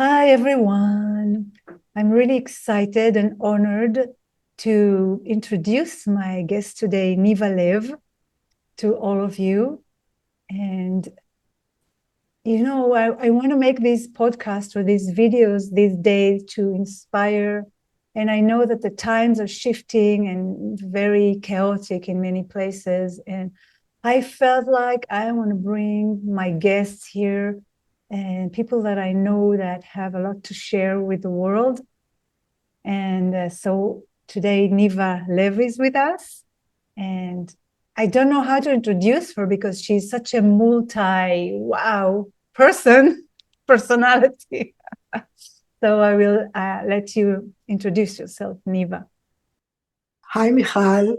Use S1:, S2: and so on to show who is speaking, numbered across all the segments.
S1: Hi, everyone. I'm really excited and honored to introduce my guest today, Niva Lev, to all of you. And, I want to make these podcasts or these videos these days to inspire. And I know that the times are shifting and very chaotic in many places. And I felt like I want to bring my guests here and people that I know that have a lot to share with the world. And so today, Niva Lev is with us. And I don't know how to introduce her because she's such a wow personality. So I will let you introduce yourself, Niva.
S2: Hi, Michal.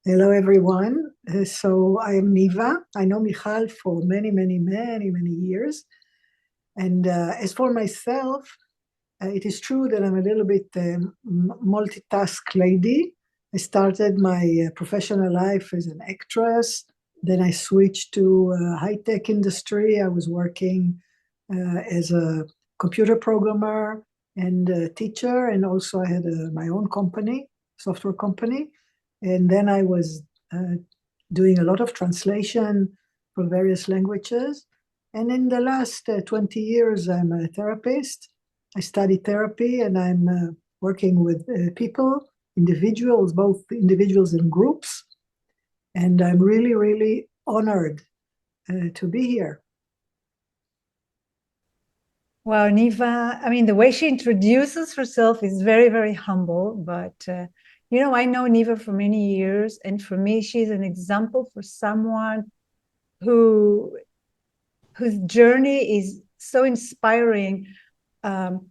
S2: Hello, everyone. So I am Niva. I know Michal for many, many, many, many years. And as for myself, it is true that I'm a little bit multitask lady. I started my professional life as an actress. Then I switched to high-tech industry. I was working as a computer programmer and a teacher, and also I had my own company, software company. And then I was doing a lot of translation for various languages. And in the last 20 years, I'm a therapist. I study therapy and I'm working with people, individuals, both individuals and groups. And I'm really, really honored to be here.
S1: Wow, Niva, I mean, the way she introduces herself is very, very humble. But, I know Niva for many years. And for me, she's an example for someone who whose journey is so inspiring. Um,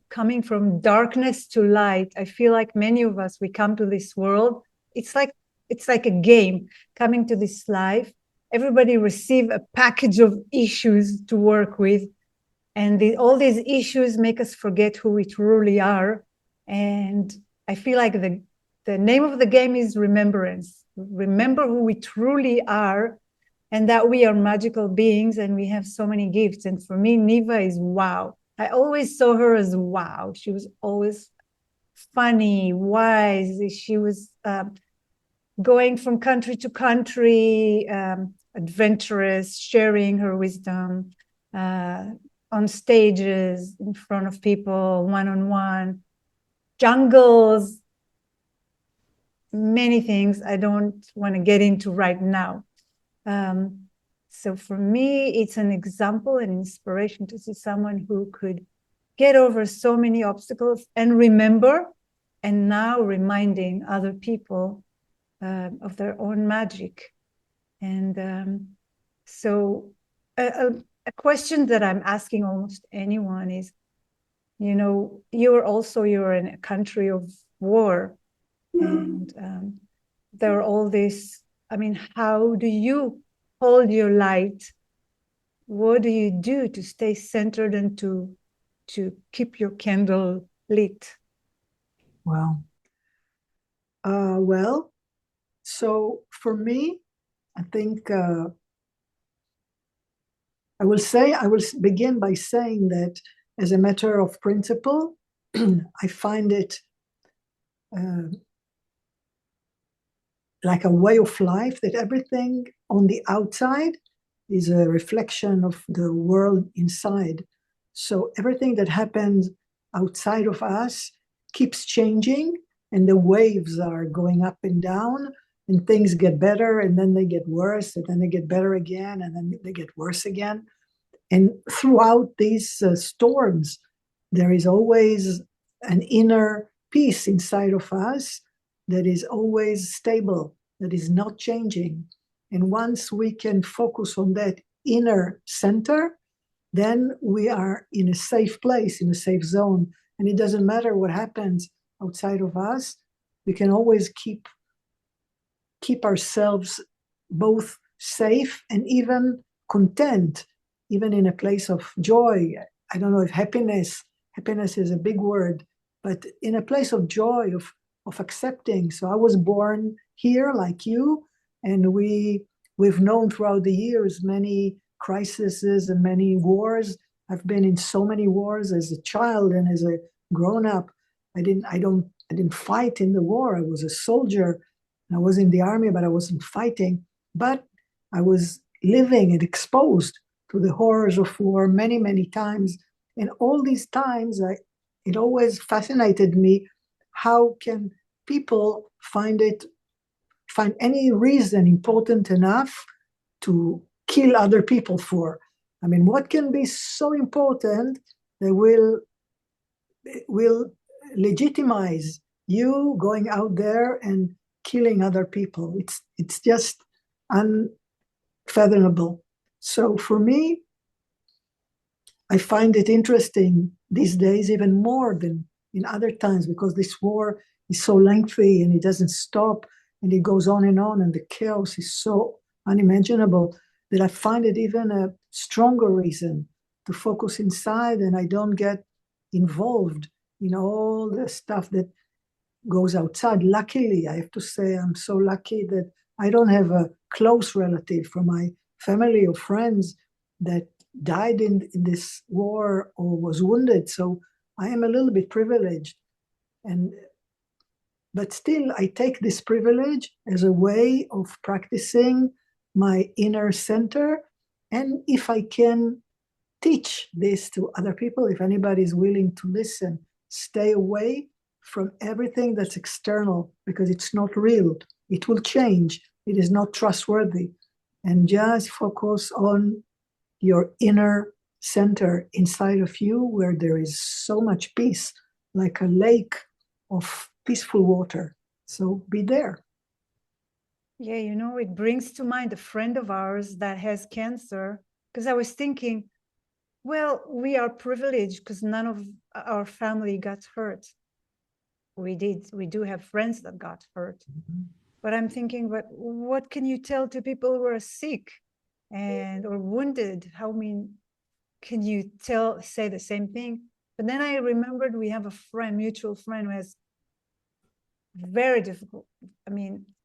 S1: Coming from darkness to light. I feel like many of us, we come to this world. It's like a game coming to this life. Everybody receive a package of issues to work with, and all these issues make us forget who we truly are. And I feel like the name of the game is remembrance. Remember who we truly are, and that we are magical beings and we have so many gifts. And for me, Niva is wow. I always saw her as wow. She was always funny, wise. She was going from country to country, adventurous, sharing her wisdom uh, on stages, in front of people, one on one, jungles, many things I don't want to get into right now. Um, so for me, it's an example and inspiration to see someone who could get over so many obstacles and remember, and now reminding other people of their own magic. And so a question that I'm asking almost anyone is, you're in a country of war, and there are all this. I mean, how do you hold your light? What do you do to stay centered and to keep your candle lit?
S2: Wow. Well, so for me, I think I will begin by saying that as a matter of principle, I find it uh, like a way of life that everything on the outside is a reflection of the world inside. So everything that happens outside of us keeps changing, and the waves are going up and down, and things get better, and then they get worse, and then they get better again, and then they get worse again. And throughout these storms, there is always an inner peace inside of us that is always stable, that is not changing. And once we can focus on that inner center, then we are in a safe place, in a safe zone. And it doesn't matter what happens outside of us, we can always keep ourselves both safe and even content, even in a place of joy. I don't know if happiness is a big word, but in a place of joy, of accepting. So I was born here like you, and we've known throughout the years many crises and many wars, I've been in so many wars as a child and as a grown up. I didn't fight in the war. I was a soldier. I was in the army, but I wasn't fighting. But I was living and exposed to the horrors of war many, many times. And all these times, it always fascinated me. How can people find any reason important enough to kill other people for? I mean, what can be so important that will legitimize you going out there and killing other people? It's just unfathomable. So for me, I find it interesting these days even more than in other times, because this war is so lengthy and it doesn't stop and it goes on and the chaos is so unimaginable that I find it even a stronger reason to focus inside, and I don't get involved in all the stuff that goes outside. Luckily, I have to say I'm so lucky that I don't have a close relative from my family or friends that died in this war or was wounded. So I am a little bit privileged. But still, I take this privilege as a way of practicing my inner center. And if I can teach this to other people, if anybody is willing to listen, stay away from everything that's external, because it's not real. It will change. It is not trustworthy. And just focus on your inner center inside of you, where there is so much peace, like a lake of peaceful water. So be there.
S1: Yeah, it brings to mind a friend of ours that has cancer, because I was thinking, well, we are privileged because none of our family got hurt. We do have friends that got hurt. But I'm thinking, but what can you tell to people who are sick or wounded? Can you say the same thing? But then I remembered we have a mutual friend who has very difficult,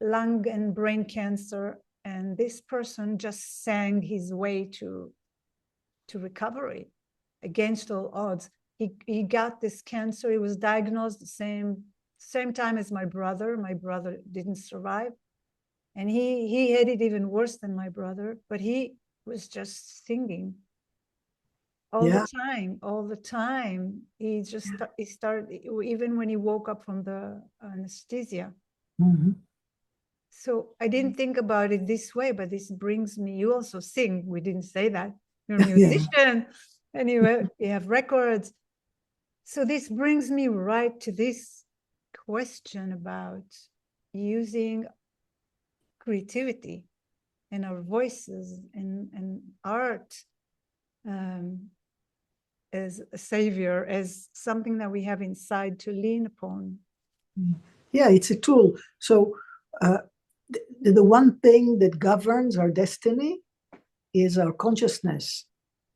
S1: lung and brain cancer. And this person just sang his way to recovery against all odds. He got this cancer. He was diagnosed the same time as my brother. My brother didn't survive. And he had it even worse than my brother, but he was just singing all the time. He started, even when he woke up from the anesthesia.
S2: Mm-hmm.
S1: So I didn't think about it this way, but this brings me, you also sing. We didn't say that. You're a musician. Anyway, you have records. So this brings me right to this question about using creativity and our voices and art as a savior, as something that we have inside to lean upon.
S2: Yeah, it's a tool. So the one thing that governs our destiny is our consciousness.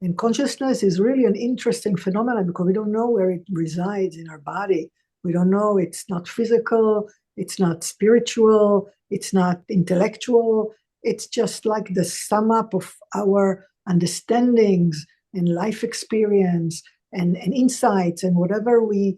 S2: And consciousness is really an interesting phenomenon because we don't know where it resides in our body. We don't know. It's not physical. It's not spiritual. It's not intellectual. It's just like the sum up of our understandings and life experience and insights and whatever we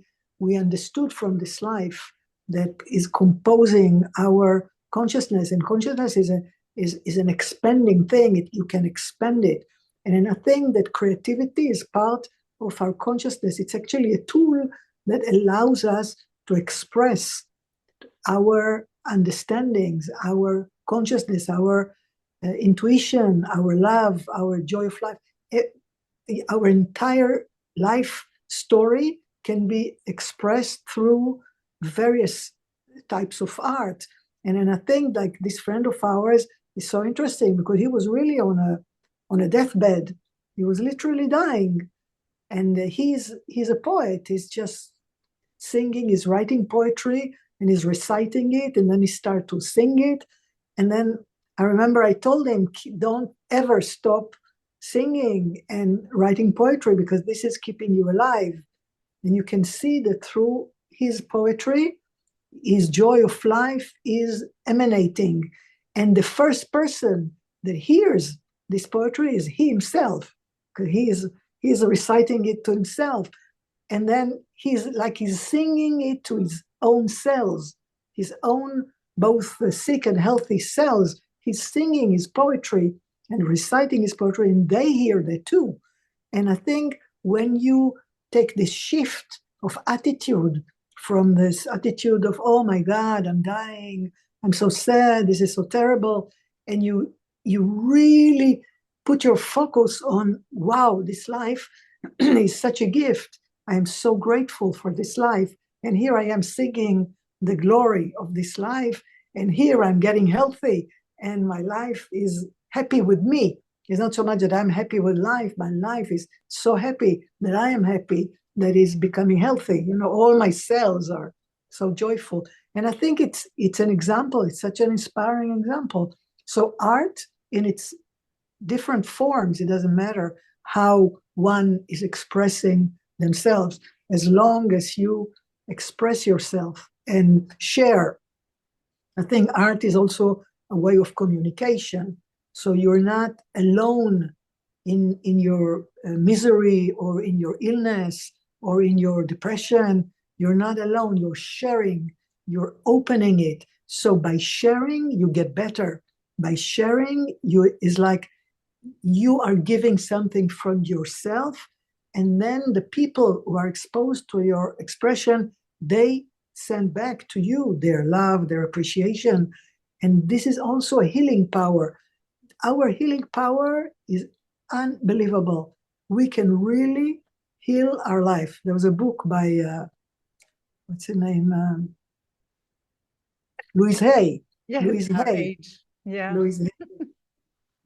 S2: understood from this life that is composing our consciousness. And consciousness is an expanding thing. You can expand it. And I think that creativity is part of our consciousness. It's actually a tool that allows us to express our understandings, our consciousness, our intuition, our love, our joy of life. Our entire life story can be expressed through various types of art. And I think like this friend of ours is so interesting because he was really on a deathbed. He was literally dying. And he's a poet. He's just singing, he's writing poetry and he's reciting it. And then he started to sing it. And then I remember I told him, don't ever stop singing and writing poetry because this is keeping you alive. And you can see that through his poetry, his joy of life is emanating. And the first person that hears this poetry is he himself, because he's reciting it to himself. And then he's singing it to his own cells, his own both sick and healthy cells. He's singing his poetry and reciting his poetry, and they hear that too. And I think when you take this shift of attitude from this attitude of, oh my God, I'm dying, I'm so sad, this is so terrible, and you really put your focus on, wow, this life is such a gift. I am so grateful for this life. And here I am singing the glory of this life. And here I'm getting healthy. And my life is happy with me. It's not so much that I'm happy with life. My life is so happy that I am happy, that is becoming healthy. You know, all my cells are so joyful. And I think it's an example. It's such an inspiring example. So art in its different forms, it doesn't matter how one is expressing themselves, as long as you express yourself and share. I think art is also a way of communication. So you're not alone in your misery or in your illness or in your depression. You're not alone. You're sharing, you're opening it. So by sharing, you get better. By sharing, you is like you are giving something from yourself, and then the people who are exposed to your expression, they send back to you their love, their appreciation. And this is also a healing power. Our healing power is unbelievable. We can really heal our life. There was a book by what's her name, Louise Hay.
S1: Yeah,
S2: Louise
S1: our
S2: Hay.
S1: age. Yeah.
S2: Louise Hay.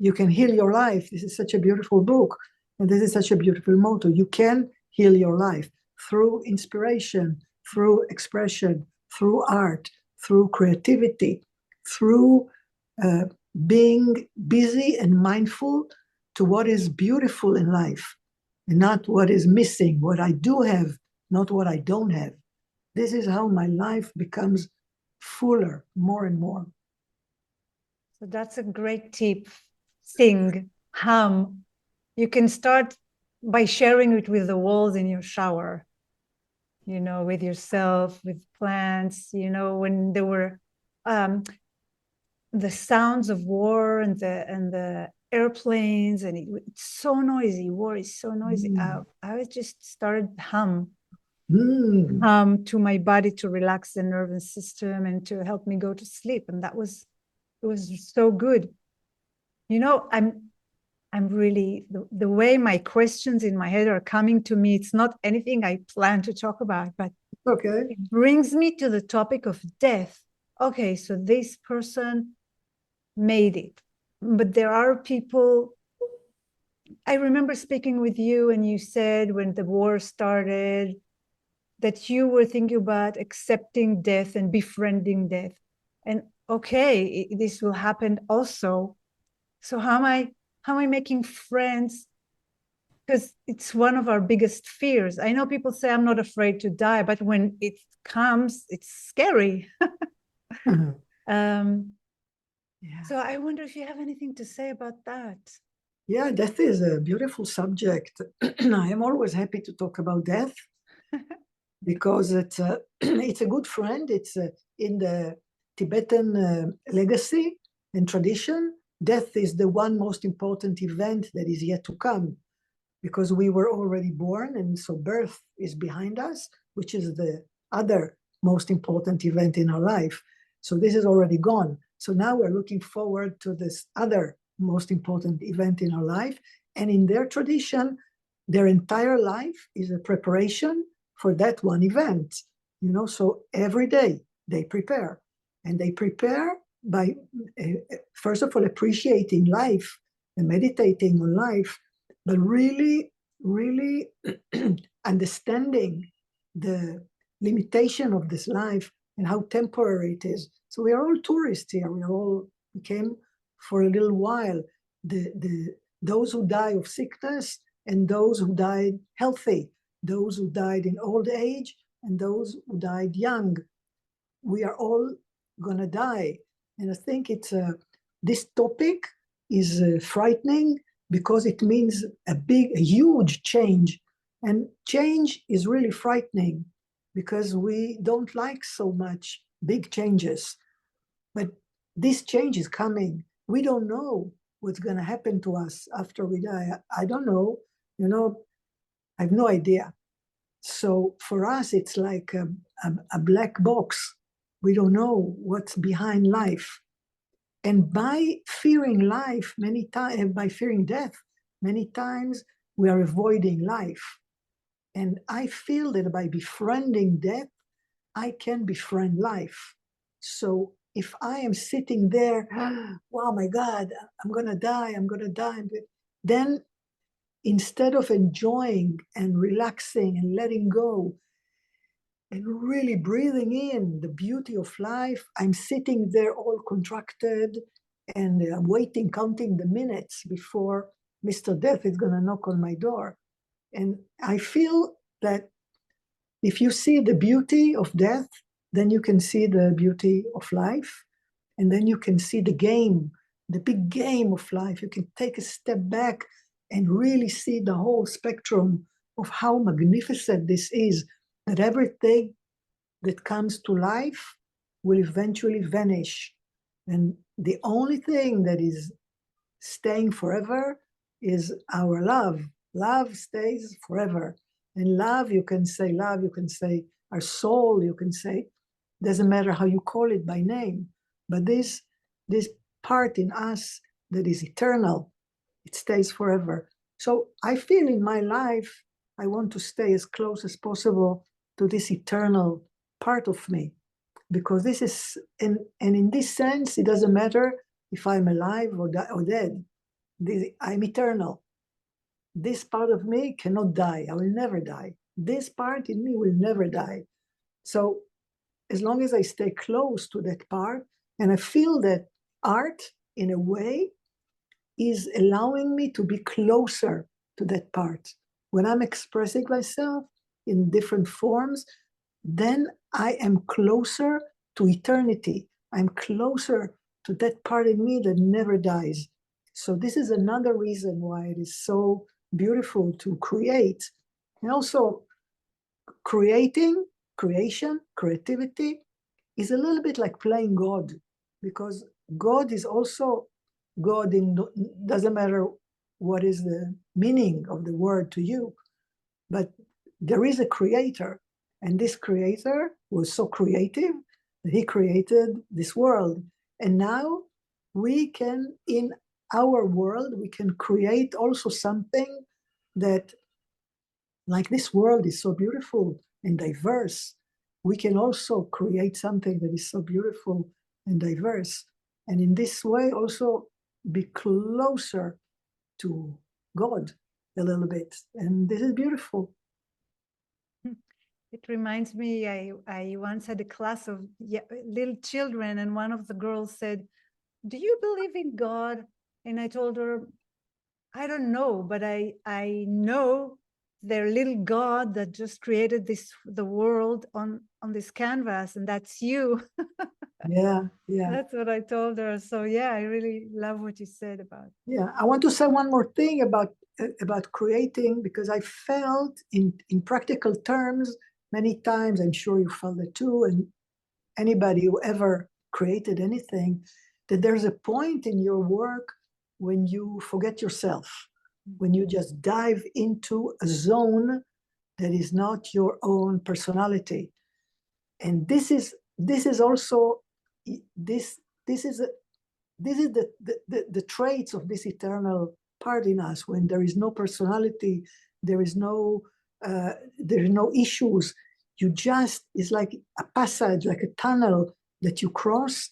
S2: You can heal your life. This is such a beautiful book. And this is such a beautiful motto. You can heal your life through inspiration, through expression, through art, through creativity, through being busy and mindful to what is beautiful in life and not what is missing, what I do have, not what I don't have. This is how my life becomes fuller more and more.
S1: So that's a great tip. Sing, hum. You can start by sharing it with the walls in your shower, you know, with yourself, with plants, you know, when there were the sounds of war and the airplanes, and it's so noisy. War is so noisy. I just started hum to my body to relax the nervous system and to help me go to sleep. And it was so good. You know, I'm really, the way my questions in my head are coming to me, it's not anything I plan to talk about, but
S2: okay,
S1: it brings me to the topic of death. Okay, so this person made it, but there are people. I remember speaking with you, and you said when the war started that you were thinking about accepting death and befriending death. And okay, this will happen also. So how am I making friends? Because it's one of our biggest fears. I know people say I'm not afraid to die, but when it comes, it's scary.
S2: Yeah.
S1: So I wonder if you have anything to say about that.
S2: Yeah, death is a beautiful subject. I am always happy to talk about death because it's a, it's a good friend. It's in the Tibetan legacy and tradition. Death is the one most important event that is yet to come because we were already born, and so birth is behind us, which is the other most important event in our life. So this is already gone. So now we're looking forward to this other most important event in our life. And in their tradition, their entire life is a preparation for that one event. You know, so every day they prepare, and they prepare by first of all appreciating life and meditating on life, but really, really understanding the limitation of this life and how temporary it is. So we are all tourists here. We came for a little while. Those who die of sickness and those who died healthy, those who died in old age and those who died young. We are all gonna die. And I think it's this topic is frightening because it means a huge change. And change is really frightening because we don't like so much big changes. But this change is coming. We don't know what's going to happen to us after we die. I don't know. I have no idea. So for us, it's like a black box. We don't know what's behind life. And by fearing life, many times, by fearing death, many times we are avoiding life. And I feel that by befriending death, I can befriend life. So if I am sitting there, wow, my God, I'm going to die, I'm going to die, then instead of enjoying and relaxing and letting go and really breathing in the beauty of life, I'm sitting there all contracted and I'm waiting, counting the minutes before Mr. Death is going to knock on my door. And I feel that if you see the beauty of death, then you can see the beauty of life. And then you can see the game, the big game of life. You can take a step back and really see the whole spectrum of how magnificent this is, that everything that comes to life will eventually vanish. And the only thing that is staying forever is our love. Love stays forever. And love, you can say love, you can say our soul, you can say, doesn't matter how you call it by name, but this part in us that is eternal, it stays forever. So I feel in my life, I want to stay as close as possible to this eternal part of me, because this is, and in this sense, it doesn't matter if I'm alive or dead. I'm eternal. This part of me cannot die. I will never die. This part in me will never die. So as long as I stay close to that part, and I feel that art, in a way, is allowing me to be closer to that part. When I'm expressing myself in different forms, then I am closer to eternity. I'm closer to that part in me that never dies. So this is another reason why it is so beautiful to create. And also creativity is a little bit like playing God, because God is also God in, doesn't matter what is the meaning of the word to you, but there is a creator, and this creator was so creative that he created this world. And now we can, in our world, we can create also something that, like this world is so beautiful and diverse, we can also create something that is so beautiful and diverse. And in this way, also be closer to God a little bit. And this is beautiful.
S1: It reminds me, I once had a class of little children, and one of the girls said, "Do you believe in God?" And I told her, "I don't know, but I know their little God that just created the world on this canvas, and that's you."
S2: Yeah, yeah.
S1: That's what I told her. So yeah, I really love what you said about.
S2: Yeah, I want to say one more thing about creating, because I felt in practical terms many times, I'm sure you felt it too, and anybody who ever created anything, that there's a point in your work when you forget yourself, when you just dive into a zone that is not your own personality. And this is also this is the traits of this eternal part in us. When there is no personality, there is no issues. You just, it's like a passage, like a tunnel that you cross,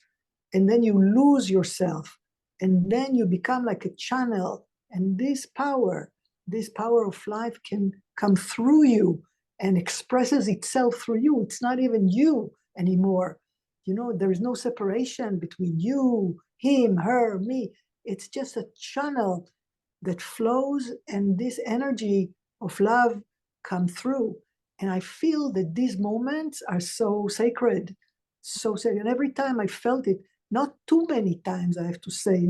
S2: and then you lose yourself, and then you become like a channel. And this power of life can come through you and expresses itself through you. It's not even you anymore. There is no separation between you, him, her, me. It's just a channel that flows, and this energy of love come through. And I feel that these moments are so sacred, so sacred. And every time I felt it, not too many times, I have to say,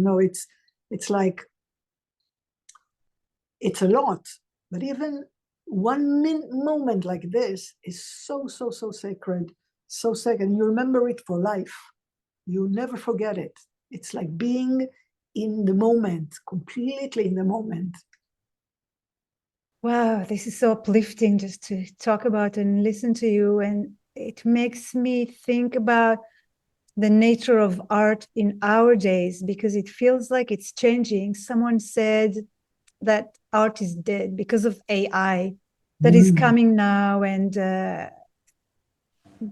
S2: it's like it's a lot. But even one moment like this is so sacred, so sacred. You remember it for life. You never forget it. It's like being in the moment, completely in the moment.
S1: Wow, this is so uplifting just to talk about and listen to you. And it makes me think about the nature of art in our days, because it feels like it's changing. Someone said that art is dead because of AI that is coming now, and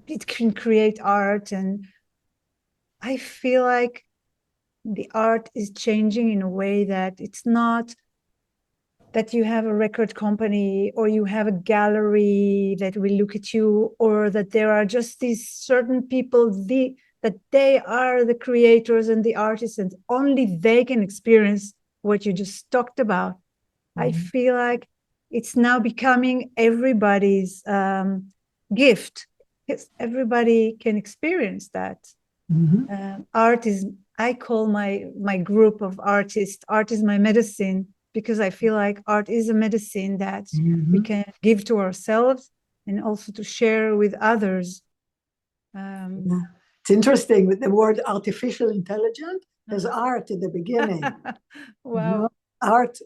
S1: it can create art. And I feel like the art is changing in a way that it's not that you have a record company or you have a gallery that will look at you, or that there are just these certain people that they are the creators and the artists and only they can experience what you just talked about. I feel like it's now becoming everybody's gift, because everybody can experience that. Art is, I call my group of artists, art is my medicine, because I feel like art is a medicine that we can give to ourselves and also to share with others.
S2: It's interesting with the word artificial intelligence. There's art at the beginning.
S1: Wow.
S2: You know,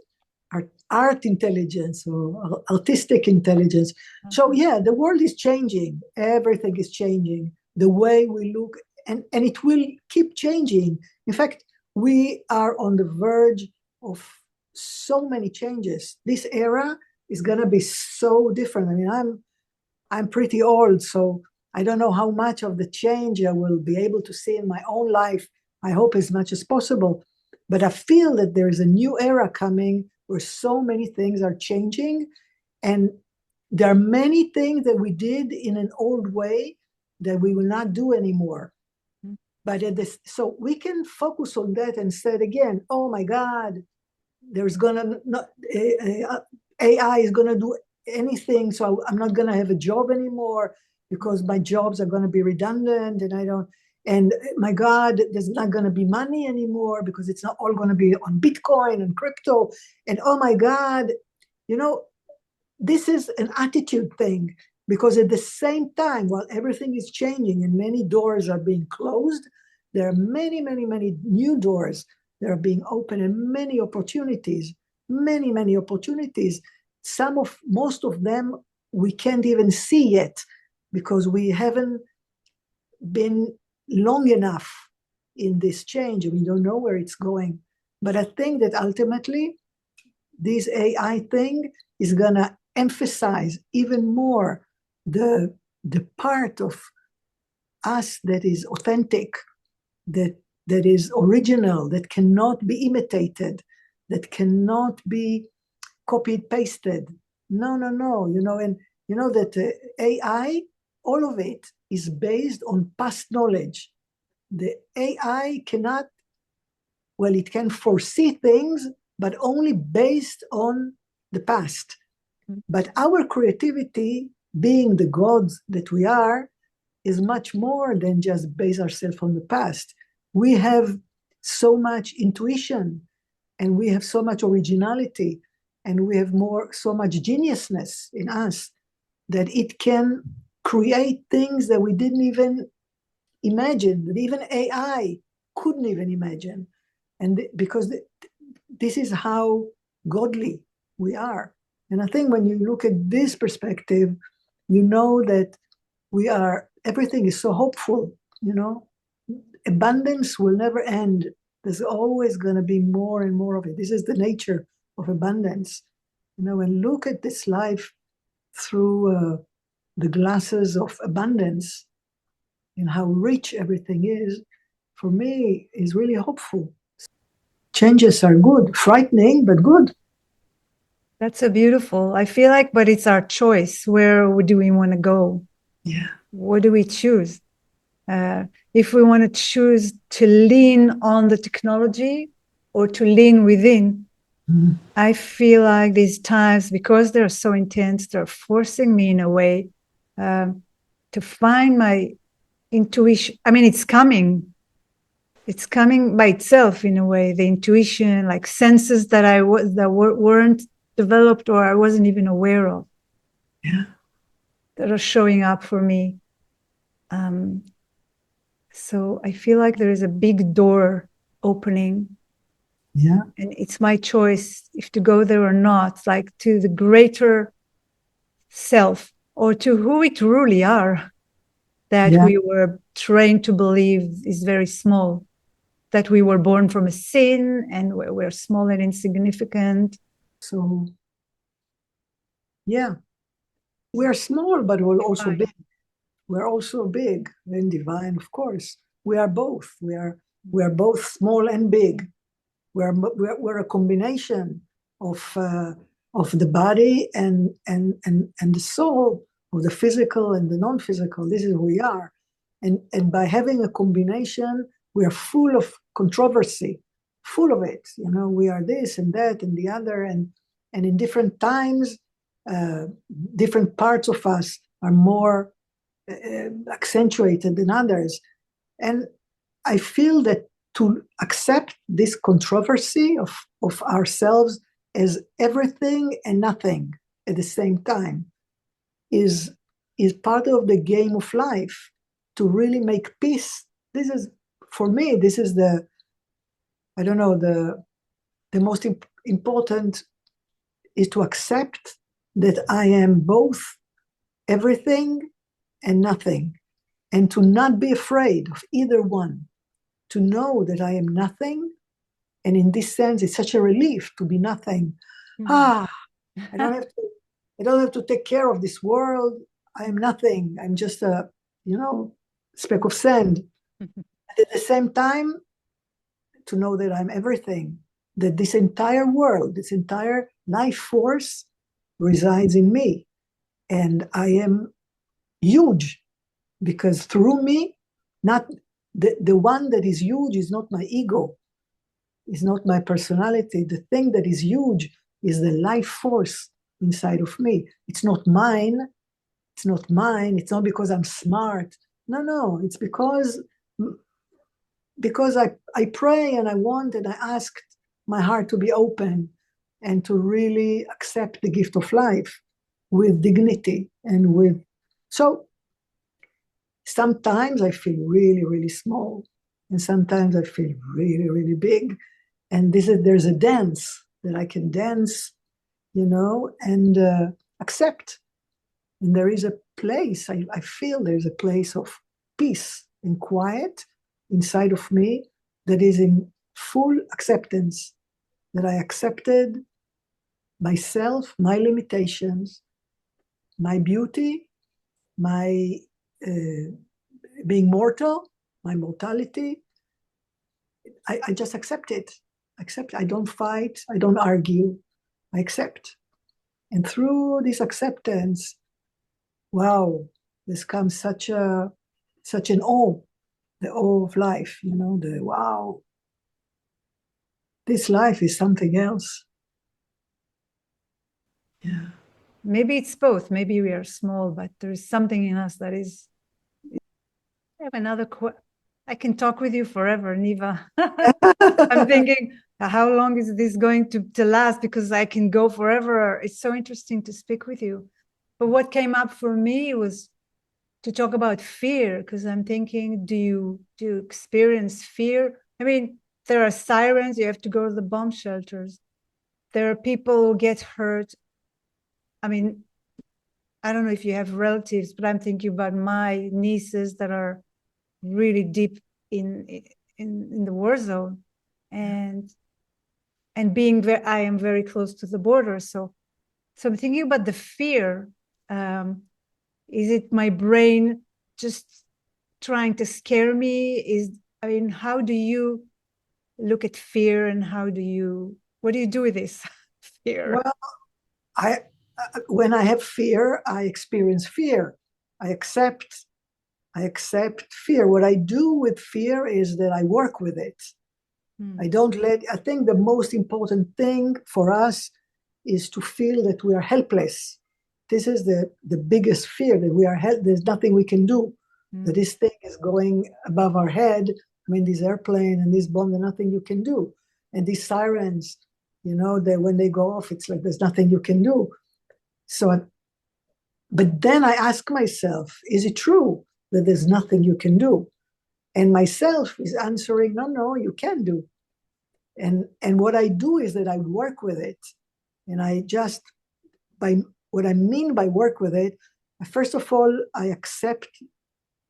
S2: art intelligence or artistic intelligence. So yeah, the world is changing. Everything is changing. The way we look, and it will keep changing. In fact, we are on the verge of so many changes. This era is gonna be so different. I mean, I'm pretty old, so I don't know how much of the change I will be able to see in my own life. I hope as much as possible. But I feel that there is a new era coming where so many things are changing. And there are many things that we did in an old way that we will not do anymore. But so we can focus on that and say again, oh my God, there's gonna not AI is gonna do anything, so I'm not gonna have a job anymore because my jobs are gonna be redundant, and I don't. And my God, there's not gonna be money anymore because it's not all gonna be on Bitcoin and crypto. And oh my God, you know, this is an attitude thing, because at the same time, while everything is changing and many doors are being closed, there are many new doors that are being opened, and many opportunities. Most of them we can't even see yet because we haven't been long enough in this change. We don't know where it's going. But I think that ultimately this AI thing is gonna emphasize even more the part of us that is authentic, that is original, that cannot be imitated, that cannot be copied pasted. No. And you know that AI, all of it is based on past knowledge. The AI cannot, well, it can foresee things, but only based on the past. But our creativity, being the gods that we are, is much more than just base ourselves on the past. We have so much intuition, and we have so much originality, and we have so much geniusness in us that it can create things that we didn't even imagine, that even AI couldn't even imagine. And because this is how godly we are. And I think when you look at this perspective, you know that everything is so hopeful, you know. Abundance will never end. There's always going to be more and more of it. This is the nature of abundance, you know. And look at this life through the glasses of abundance and how rich everything is, for me, is really hopeful. Changes are good, frightening, but good.
S1: That's so beautiful. I feel like, but it's our choice. Where do we want to go?
S2: Yeah.
S1: What do we choose? If we want to choose to lean on the technology or to lean within, I feel like these times, because they're so intense, they're forcing me in a way to find my intuition. I mean, it's coming by itself in a way. The intuition, like senses that weren't developed or I wasn't even aware of.
S2: Yeah.
S1: That are showing up for me. So I feel like there is a big door opening.
S2: Yeah.
S1: And it's my choice if to go there or not, like to the greater self or to who we truly are that
S2: Yeah.
S1: we were trained to believe is very small, that we were born from a sin and we're small and insignificant.
S2: So, yeah, we're small, but we're also big. We're also big and divine, of course. We are both. We are both small and big. We're a combination of the body and the soul, of the physical and the non-physical. This is who we are. And by having a combination, we are full of controversy, full of it. You know, we are this and that and the other, and in different times, uh, different parts of us are more accentuated than others. And I feel that to accept this controversy of ourselves as everything and nothing at the same time is, is part of the game of life, to really make peace. This is, for me, this is the, I don't know, the most important is to accept that I am both everything and nothing, and to not be afraid of either one, to know that I am nothing. And in this sense, it's such a relief to be nothing. Ah, I don't have to, I don't have to take care of this world. I am nothing. I'm just a, speck of sand. At the same time, to know that I'm everything, that this entire world, this entire life force resides in me. And I am huge, because through me, not the one that is huge is not my ego, is not my personality. The thing that is huge is the life force inside of me. It's not mine. It's not mine. It's not because I'm smart. No. It's because I pray and I want and I asked my heart to be open and to really accept the gift of life with dignity and with. So sometimes I feel really, really small, and sometimes I feel really, really big. And there's a dance that I can dance, and accept. And there is a place, I feel there's a place of peace and quiet inside of me that is in full acceptance, that I accepted myself, my limitations, my beauty, my being mortal, my mortality. I just accept it. Accept. I don't fight. I don't argue. I accept. And through this acceptance, wow, this comes such an awe, the awe of life. The wow. This life is something else. Yeah.
S1: Maybe it's both. Maybe we are small, but there is something in us that is. I have another I can talk with you forever, Niva. I'm thinking, how long is this going to last? Because I can go forever. It's so interesting to speak with you. But what came up for me was to talk about fear, because I'm thinking, do you experience fear? I mean, there are sirens, you have to go to the bomb shelters. There are people who get hurt. I mean, I don't know if you have relatives, but I'm thinking about my nieces that are really deep in the war zone, and being I am very close to the border, so I'm thinking about the fear. Is it my brain just trying to scare me? How do you look at fear, and what do you do with this fear?
S2: Well, I when I have fear, I experience fear. I accept. I accept fear. What I do with fear is that I work with it. I think the most important thing for us is to feel that we are helpless. This is the biggest fear, that there's nothing we can do, that this thing is going above our head. I mean, this airplane and this bomb, there's nothing you can do. And these sirens, that when they go off, it's like there's nothing you can do. So, but then I ask myself, is it true that there's nothing you can do? And myself is answering, no, no, you can do. And what I do is that I work with it. And I just, by what I mean by work with it, first of all, I accept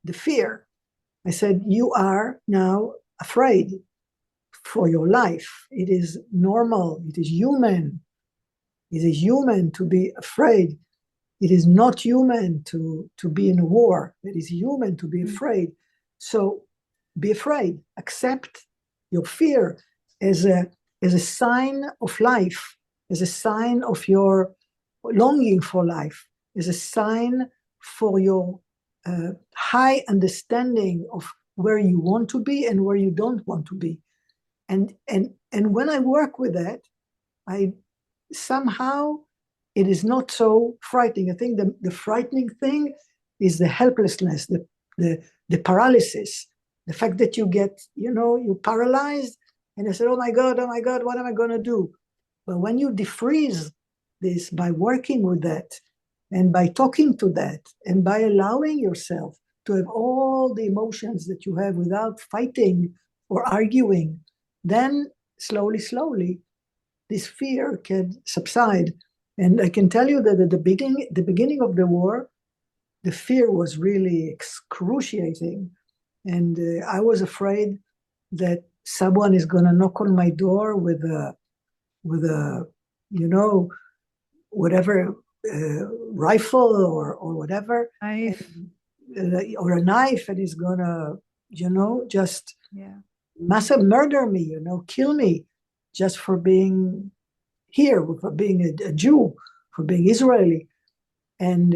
S2: the fear. I said, you are now afraid for your life. It is normal. It is human. It is human to be afraid. It is not human to be in a war. It is human to be afraid. So be afraid. Accept your fear as a sign of life, as a sign of your longing for life, as a sign for your high understanding of where you want to be and where you don't want to be. And when I work with that, I somehow it is not so frightening. I think the frightening thing is the helplessness, the paralysis, the fact that you get, you're paralyzed, and you say, oh my God, what am I going to do? But when you defreeze this by working with that, and by talking to that, and by allowing yourself to have all the emotions that you have without fighting or arguing, then slowly, this fear can subside. And I can tell you that at the beginning of the war, the fear was really excruciating. And I was afraid that someone is going to knock on my door with a, whatever, rifle or whatever, or a knife, and is going to, just massive murder me, kill me just for being here, for being a Jew, for being Israeli. And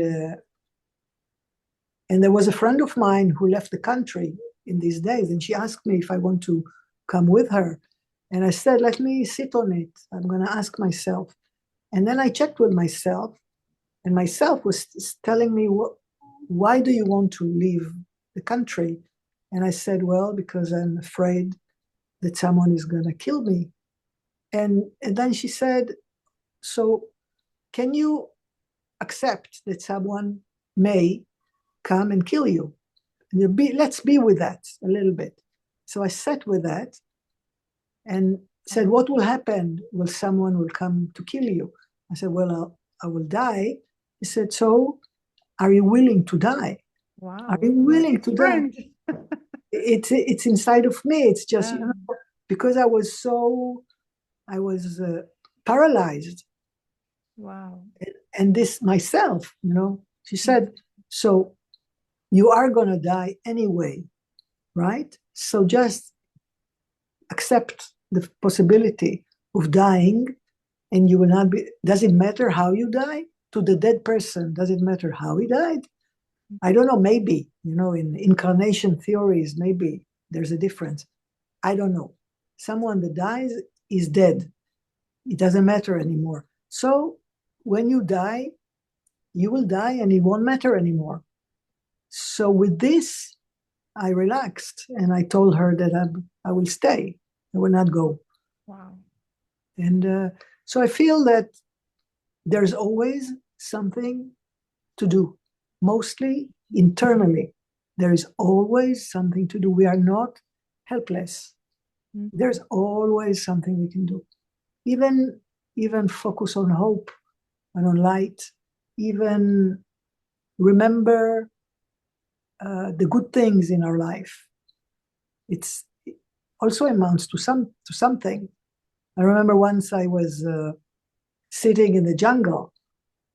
S2: there was a friend of mine who left the country in these days, and she asked me if I want to come with her. And I said, let me sit on it. I'm going to ask myself. And then I checked with myself, and myself was telling me, why do you want to leave the country? And I said, well, because I'm afraid that someone is going to kill me. And then she said, so can you accept that someone may come and kill you? And let's be with that a little bit. So I sat with that and said, what will happen? Someone will come to kill you? I said, well, I will die. He said, so are you willing to die?
S1: Wow.
S2: Are you willing to die? It's inside of me. It's just, because I was paralyzed.
S1: Wow.
S2: And this myself, she said, so you are going to die anyway, right? So just accept the possibility of dying, and you will not be, does it matter how you die? To the dead person, does it matter how he died? I don't know, maybe, in incarnation theories, maybe there's a difference. I don't know. Someone that dies is dead. It doesn't matter anymore. So when you die, you will die and it won't matter anymore. So with this, I relaxed and I told her that I will stay. I will not go.
S1: Wow.
S2: And so I feel that there's always something to do, mostly internally. There is always something to do. We are not helpless. Mm-hmm. There's always something we can do. Even focus on hope and on light. Even remember the good things in our life. It also amounts to something. I remember once I was sitting in the jungle,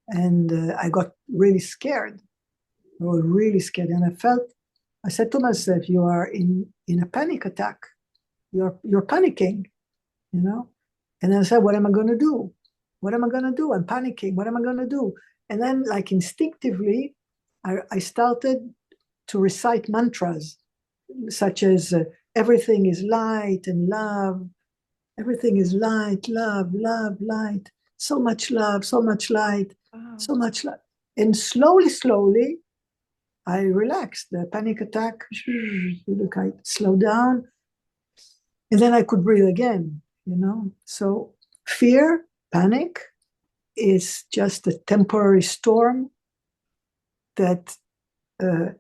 S2: and I got really scared. I was really scared, and I said to myself, "You are in a panic attack. You're panicking, And then I said, "What am I going to do? What am I going to do? I'm panicking. What am I going to do?" And then, like instinctively, I started to recite mantras, such as everything is light and love. Everything is light, love, light. So much love, so much light, so much love. And slowly, I relaxed. The panic attack, slowed down. And then I could breathe again, So Fear, panic is just a temporary storm that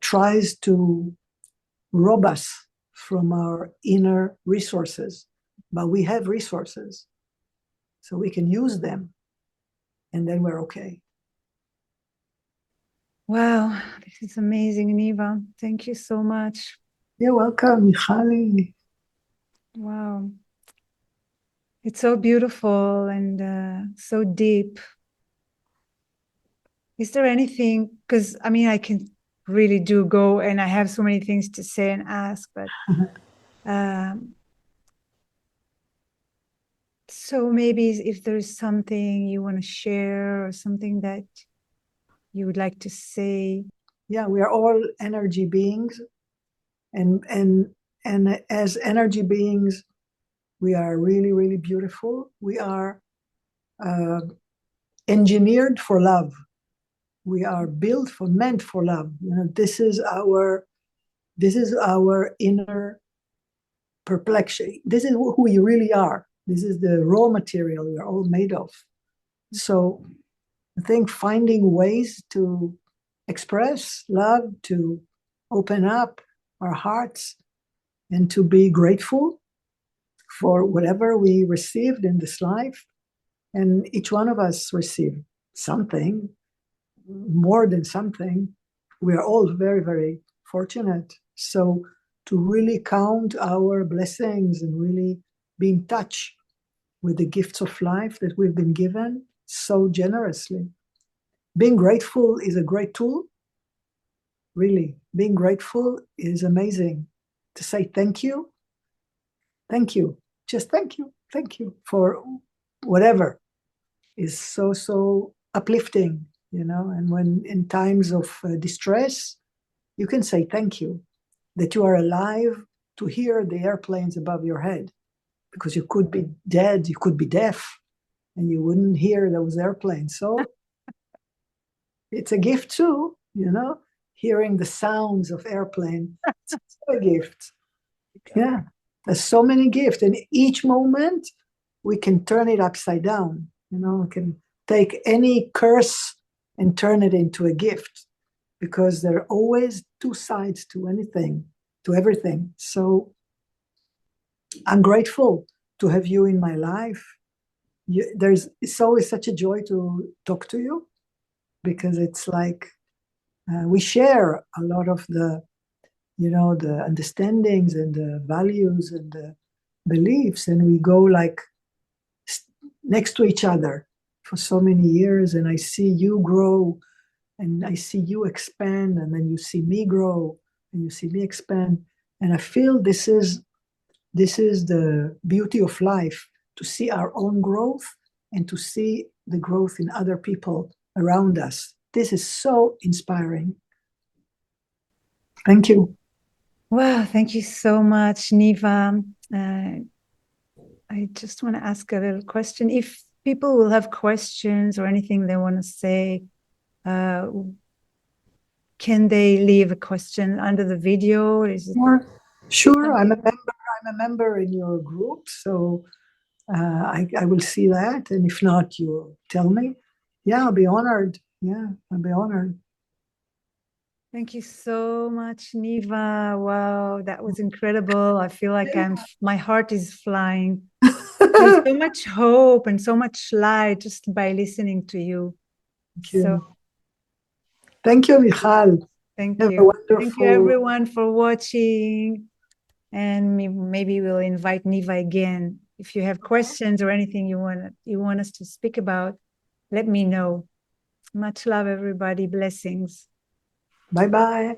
S2: tries to rob us from our inner resources. But we have resources, so we can use them, and then we're okay.
S1: Wow, this is amazing, Niva. Thank you so much.
S2: You're welcome, Michali.
S1: Wow. It's so beautiful and so deep. Is there anything, because I mean, I can really do go and I have so many things to say and ask, but so maybe if there's something you want to share or something that you would like to say.
S2: Yeah, we are all energy beings, and as energy beings, we are really, really beautiful. We are engineered for love. We are built for, meant for love. You know, this is our inner perplexity. This is who we really are. This is the raw material we are all made of. So I think finding ways to express love, to open up our hearts, and to be grateful for whatever we received in this life. And each one of us received something, more than something. We are all very, very fortunate. So to really count our blessings and really be in touch with the gifts of life that we've been given so generously. Being grateful is a great tool. Really, being grateful is amazing. To say thank you, just thank you for whatever is so, so uplifting, you know. And when in times of distress, you can say thank you that you are alive to hear the airplanes above your head, because you could be dead, you could be deaf, and you wouldn't hear those airplanes. So it's a gift too, you know, hearing the sounds of airplane. It's a gift. Yeah, there's so many gifts, and each moment we can turn it upside down. You know, we can take any curse and turn it into a gift, because there are always two sides to anything, to everything. So I'm grateful to have you in my life. It's always such a joy to talk to you, because it's like we share a lot of the, you know, the understandings and the values and the beliefs, and we go like next to each other for so many years. And I see you grow, and I see you expand, and then you see me grow, and you see me expand. And I feel this is the beauty of life, to see our own growth and to see the growth in other people around us. This is so inspiring. Thank you.
S1: Wow, thank you so much, Niva. I just want to ask a little question. If people will have questions or anything they want to say, can they leave a question under the video? Is it
S2: Sure. I'm a member in your group, so I will see that. And if not, you tell me. Yeah, I'll be honored. Yeah, I'll be honored.
S1: Thank you so much, Niva. Wow, that was incredible. I feel like my heart is flying. There's so much hope and so much light just by listening to you.
S2: Thank you.
S1: So
S2: thank you, Michal.
S1: thank
S2: Have a
S1: you. Thank you
S2: wonderful.
S1: everyone for watching. And maybe we'll invite Niva again. If you have questions or anything you want us to speak about, let me know. Much love, everybody. Blessings.
S2: Bye bye.